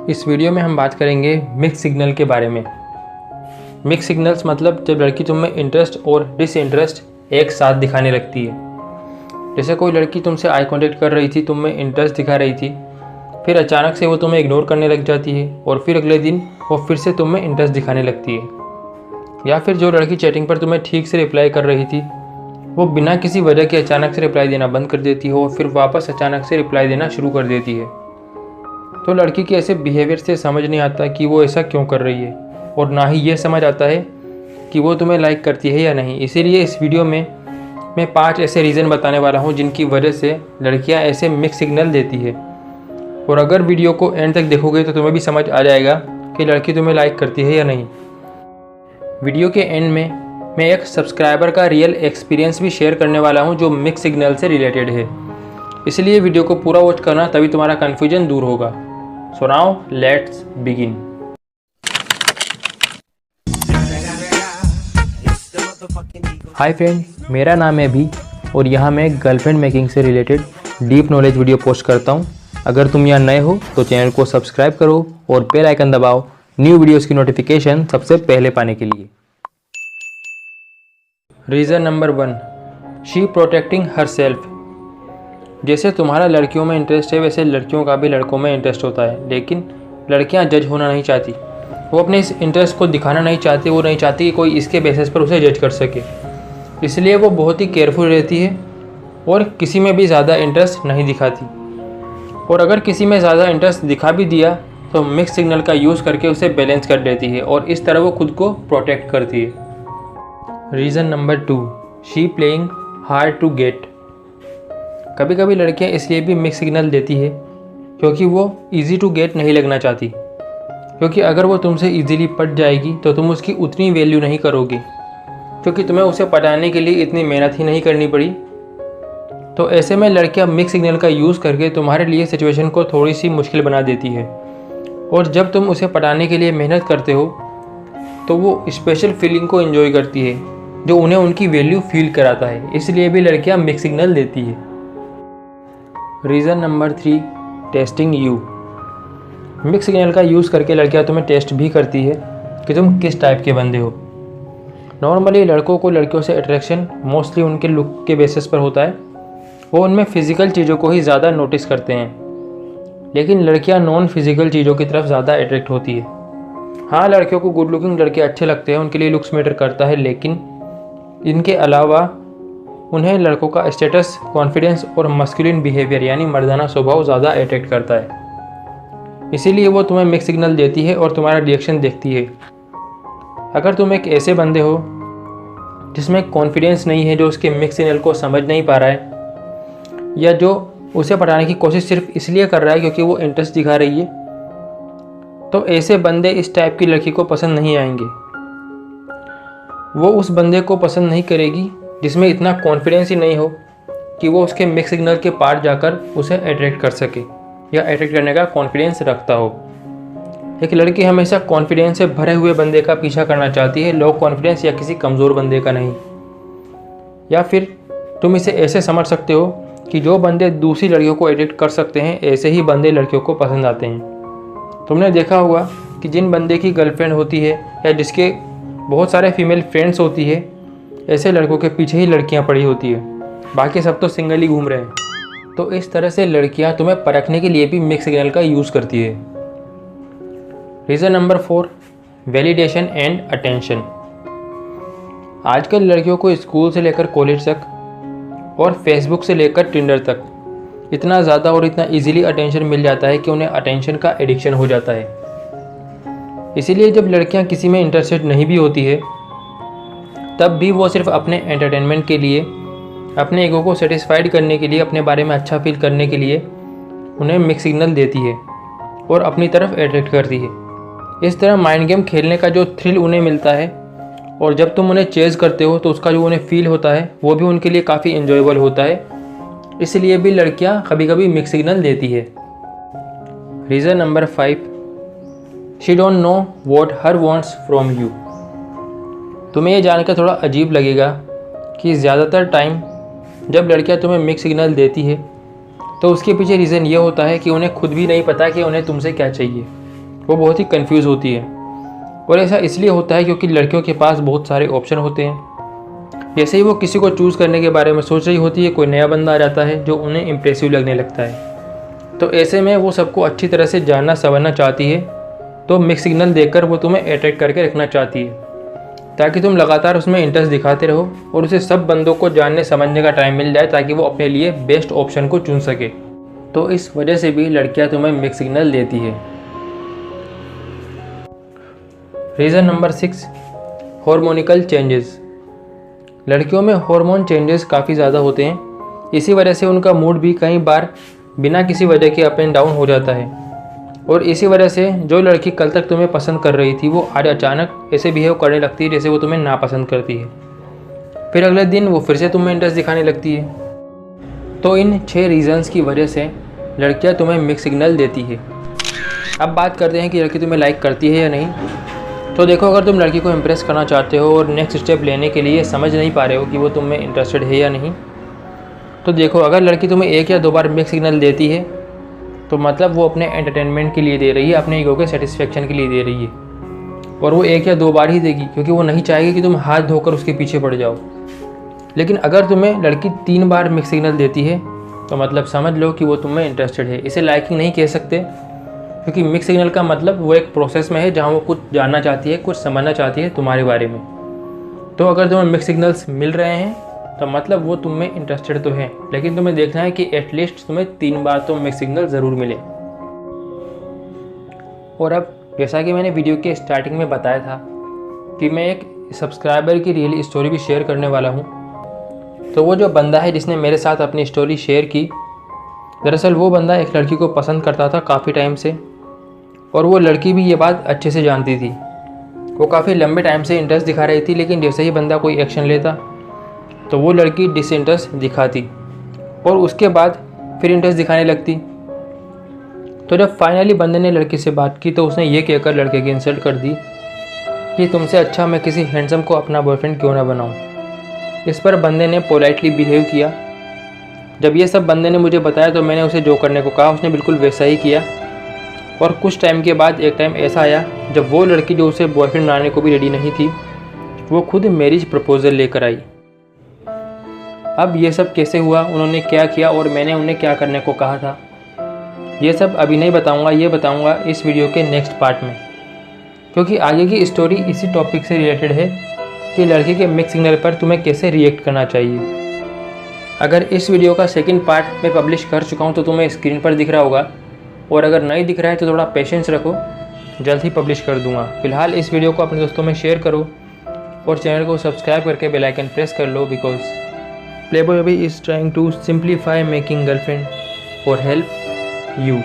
इस वीडियो में हम बात करेंगे मिक्स सिग्नल के बारे में। मिक्स सिग्नल्स मतलब जब लड़की तुम में इंटरेस्ट और डिसइंटरेस्ट एक साथ दिखाने लगती है। जैसे कोई लड़की तुमसे आई कांटेक्ट कर रही थी, तुम में इंटरेस्ट दिखा रही थी, फिर अचानक से वो तुम्हें इग्नोर करने लग जाती है और फिर अगले दिन वो फिर से तुम में इंटरेस्ट दिखाने लगती है। या फिर जो लड़की चैटिंग पर तुम्हें ठीक से रिप्लाई कर रही थी वो बिना किसी वजह के अचानक से रिप्लाई देना बंद कर देती है और फिर वापस अचानक से रिप्लाई देना शुरू कर देती है। तो लड़की के ऐसे बिहेवियर से समझ नहीं आता कि वो ऐसा क्यों कर रही है और ना ही ये समझ आता है कि वो तुम्हें लाइक करती है या नहीं। इसीलिए इस वीडियो में मैं 5 ऐसे रीज़न बताने वाला हूँ जिनकी वजह से लड़कियाँ ऐसे मिक्स सिग्नल देती है। और अगर वीडियो को एंड तक देखोगे तो तुम्हें भी समझ आ जाएगा कि लड़की तुम्हें लाइक करती है या नहीं। वीडियो के एंड में मैं एक सब्सक्राइबर का रियल एक्सपीरियंस भी शेयर करने वाला हूँ जो मिक्स सिग्नल से रिलेटेड है। इसलिए वीडियो को पूरा वॉच करना, तभी तुम्हारा कन्फ्यूजन दूर होगा। So now let's begin. Hi friend, मेरा नाम है अभी और यहाँ मैं गर्लफ्रेंड मेकिंग से related deep knowledge video post करता हूँ। अगर तुम यहाँ नए हो तो चैनल को सब्सक्राइब करो और बेल आइकन दबाओ न्यू वीडियोस की नोटिफिकेशन सबसे पहले पाने के लिए। Reason number 1, she protecting her self. जैसे तुम्हारा लड़कियों में इंटरेस्ट है वैसे लड़कियों का भी लड़कों में इंटरेस्ट होता है, लेकिन लड़कियां जज होना नहीं चाहती। वो अपने इस इंटरेस्ट को दिखाना नहीं चाहती। वो नहीं चाहती कि कोई इसके बेसिस पर उसे जज कर सके। इसलिए वो बहुत ही केयरफुल रहती है और किसी में भी ज़्यादा इंटरेस्ट नहीं दिखाती। और अगर किसी में ज़्यादा इंटरेस्ट दिखा भी दिया तो मिक्स सिग्नल का यूज़ करके उसे बैलेंस कर देती है और इस तरह वो खुद को प्रोटेक्ट करती है। Reason number 2, she playing hard to get. कभी कभी लड़कियां इसलिए भी मिक्स सिग्नल देती है क्योंकि वो इजी टू गेट नहीं लगना चाहती। क्योंकि अगर वो तुमसे इजीली पट जाएगी तो तुम उसकी उतनी वैल्यू नहीं करोगे, क्योंकि तुम्हें उसे पटाने के लिए इतनी मेहनत ही नहीं करनी पड़ी। तो ऐसे में लड़कियां मिक्स सिग्नल का यूज़ करके तुम्हारे लिए सिचुएशन को थोड़ी सी मुश्किल बना देती है। और जब तुम उसे पटाने के लिए मेहनत करते हो तो वो स्पेशल फीलिंग को एंजॉय करती है जो उन्हें उनकी वैल्यू फील कराता है। इसलिए भी लड़कियां मिक्स सिग्नल देती है। Reason number 3, testing you. Mix signal का यूज़ करके लड़कियां तुम्हें टेस्ट भी करती है कि तुम किस टाइप के बंदे हो। नॉर्मली लड़कों को लड़कियों से अट्रैक्शन मोस्टली उनके लुक के बेसिस पर होता है। वो उनमें फ़िज़िकल चीज़ों को ही ज़्यादा नोटिस करते हैं, लेकिन लड़कियां नॉन फिज़िकल चीज़ों की तरफ ज़्यादा अट्रैक्ट होती है। हाँ, लड़कियों को गुड लुकिंग लड़के अच्छे लगते हैं, उनके लिए लुक्स मैटर करता है, लेकिन इनके अलावा उन्हें लड़कों का स्टेटस, कॉन्फिडेंस और मस्कुलिन बिहेवियर यानी मर्दाना स्वभाव ज़्यादा अट्रैक्ट करता है। इसीलिए वो तुम्हें मिक्स सिग्नल देती है और तुम्हारा रिएक्शन देखती है। अगर तुम एक ऐसे बंदे हो जिसमें कॉन्फिडेंस नहीं है, जो उसके मिक्स सिग्नल को समझ नहीं पा रहा है, या जो उसे पटाने की कोशिश सिर्फ इसलिए कर रहा है क्योंकि वो इंटरेस्ट दिखा रही है, तो ऐसे बंदे इस टाइप की लड़की को पसंद नहीं आएंगे। वो उस बंदे को पसंद नहीं करेगी जिसमें इतना कॉन्फिडेंस ही नहीं हो कि वो उसके मिक्स सिग्नल के पार जाकर उसे अट्रैक्ट कर सके या अट्रैक्ट करने का कॉन्फिडेंस रखता हो। एक लड़की हमेशा कॉन्फिडेंस से भरे हुए बंदे का पीछा करना चाहती है, लो कॉन्फिडेंस या किसी कमज़ोर बंदे का नहीं। या फिर तुम इसे ऐसे समझ सकते हो कि जो बंदे दूसरी लड़कियों को अट्रैक्ट कर सकते हैं, ऐसे ही बंदे लड़कियों को पसंद आते हैं। तुमने देखा होगा कि जिन बंदे की गर्लफ्रेंड होती है या जिसके बहुत सारे फीमेल फ्रेंड्स होती है, ऐसे लड़कों के पीछे ही लड़कियां पड़ी होती है, बाकी सब तो सिंगल ही घूम रहे हैं। तो इस तरह से लड़कियां तुम्हें परखने के लिए भी मिक्स सिग्नल का यूज़ करती है। Reason number 4, validation and attention. आजकल लड़कियों को स्कूल से लेकर कॉलेज तक और फेसबुक से लेकर टिंडर तक इतना ज़्यादा और इतना इजीली अटेंशन मिल जाता है कि उन्हें अटेंशन का एडिक्शन हो जाता है। इसीलिए जब लड़कियां किसी में इंटरेस्टेड नहीं भी होती है तब भी वो सिर्फ अपने एंटरटेनमेंट के लिए, अपने ईगो को सेटिस्फाइड करने के लिए, अपने बारे में अच्छा फील करने के लिए उन्हें मिक्स सिग्नल देती है और अपनी तरफ अट्रैक्ट करती है। इस तरह माइंड गेम खेलने का जो थ्रिल उन्हें मिलता है और जब तुम उन्हें चेज़ करते हो तो उसका जो उन्हें फील होता है वो भी उनके लिए काफ़ी एंजॉयबल होता है। इसलिए भी लड़कियां कभी कभी मिक्स सिग्नल देती है। Reason number 5, she don't know what her wants from you. तुम्हें यह जानकर थोड़ा अजीब लगेगा कि ज़्यादातर टाइम जब लड़कियां तुम्हें मिक्स सिग्नल देती है तो उसके पीछे रीज़न ये होता है कि उन्हें खुद भी नहीं पता कि उन्हें तुमसे क्या चाहिए। वो बहुत ही कंफ्यूज होती है। और ऐसा इसलिए होता है क्योंकि लड़कियों के पास बहुत सारे ऑप्शन होते हैं। जैसे ही वो किसी को चूज़ करने के बारे में सोच रही होती है, कोई नया बंदा आ जाता है जो उन्हें इम्प्रेसिव लगने लगता है। तो ऐसे में वो सबको अच्छी तरह से जानना समझना चाहती है, तो मिक्स सिग्नल देकर वो तुम्हें अट्रैक्ट करके रखना चाहती है, ताकि तुम लगातार उसमें इंटरेस्ट दिखाते रहो और उसे सब बंदों को जानने समझने का टाइम मिल जाए, ताकि वो अपने लिए बेस्ट ऑप्शन को चुन सके। तो इस वजह से भी लड़कियां तुम्हें मिक्स सिग्नल देती है। Reason number 6, harmonical changes. लड़कियों में हार्मोन चेंजेस काफ़ी ज़्यादा होते हैं। इसी वजह से उनका मूड भी कई बार बिना किसी वजह के अप एंड डाउन हो जाता है। और इसी वजह से जो लड़की कल तक तुम्हें पसंद कर रही थी, वो आज अचानक ऐसे बिहेव करने लगती है जैसे वो तुम्हें नापसंद करती है। फिर अगले दिन वो फिर से तुम्हें इंटरेस्ट दिखाने लगती है। तो इन 6 रीज़न्स की वजह से लड़कियां तुम्हें मिक्स सिग्नल देती है। अब बात करते हैं कि लड़की तुम्हें लाइक करती है या नहीं। तो देखो, अगर तुम लड़की को इम्प्रेस करना चाहते हो और नेक्स्ट स्टेप लेने के लिए समझ नहीं पा रहे हो कि वो तुम में इंटरेस्टेड है या नहीं, तो देखो, अगर लड़की तुम्हें 1 या 2 बार मिक्स सिग्नल देती है तो मतलब वो अपने एंटरटेनमेंट के लिए दे रही है, अपने ईगो के सेटिस्फेक्शन के लिए दे रही है। और वो 1 या 2 बार ही देगी, क्योंकि वो नहीं चाहेगी कि तुम हाथ धोकर उसके पीछे पड़ जाओ। लेकिन अगर तुम्हें लड़की 3 बार मिक्स सिग्नल देती है तो मतलब समझ लो कि वो तुम में इंटरेस्टेड है। इसे लाइकिंग नहीं कह सकते, क्योंकि मिक्स सिग्नल का मतलब वो एक प्रोसेस में है जहाँ वो कुछ जानना चाहती है, कुछ समझना चाहती है तुम्हारे बारे में। तो अगर तुम्हें मिक्स सिग्नल्स मिल रहे हैं तो मतलब वो तुम में इंटरेस्टेड तो है, लेकिन तुम्हें देखना है कि एटलीस्ट तुम्हें 3 बार तो मिक्स सिग्नल ज़रूर मिले। और अब जैसा कि मैंने वीडियो के स्टार्टिंग में बताया था कि मैं एक सब्सक्राइबर की रियल स्टोरी भी शेयर करने वाला हूँ। तो वो जो बंदा है जिसने मेरे साथ अपनी स्टोरी शेयर की, दरअसल वो बंदा एक लड़की को पसंद करता था काफ़ी टाइम से, और वो लड़की भी ये बात अच्छे से जानती थी। वो काफ़ी लंबे टाइम से इंटरेस्ट दिखा रही थी, लेकिन जैसे ही बंदा कोई एक्शन लेता तो वो लड़की डिसइंटरेस्ट दिखाती और उसके बाद फिर इंटरेस्ट दिखाने लगती। तो जब फाइनली बंदे ने लड़की से बात की तो उसने ये कहकर लड़के की इंसल्ट कर दी कि तुमसे अच्छा मैं किसी हैंडसम को अपना बॉयफ्रेंड क्यों ना बनाऊं। इस पर बंदे ने पोलाइटली बिहेव किया। जब ये सब बंदे ने मुझे बताया तो मैंने उसे जो करने को कहा उसने बिल्कुल वैसा ही किया। और कुछ टाइम के बाद एक टाइम ऐसा आया जब वो लड़की जो उसे बॉयफ्रेंड बनाने को भी रेडी नहीं थी, वो खुद मैरिज प्रपोजल लेकर आई। अब ये सब कैसे हुआ, उन्होंने क्या किया और मैंने उन्हें क्या करने को कहा था, ये सब अभी नहीं बताऊंगा, ये बताऊंगा इस वीडियो के नेक्स्ट पार्ट में, क्योंकि आगे की स्टोरी इसी टॉपिक से रिलेटेड है कि लड़की के मिक्स सिग्नल पर तुम्हें कैसे रिएक्ट करना चाहिए। अगर इस वीडियो का सेकंड पार्ट मैं पब्लिश कर चुका हूँ तो तुम्हें स्क्रीन पर दिख रहा होगा, और अगर नहीं दिख रहा है तो थोड़ा पेशेंस रखो, जल्द ही पब्लिश कर दूंगा। फिलहाल इस वीडियो को अपने दोस्तों में शेयर करो और चैनल को सब्सक्राइब करके बेल आइकन प्रेस कर लो, बिकॉज प्लेबॉय अभी is trying to simplify making girlfriend और हेल्प you।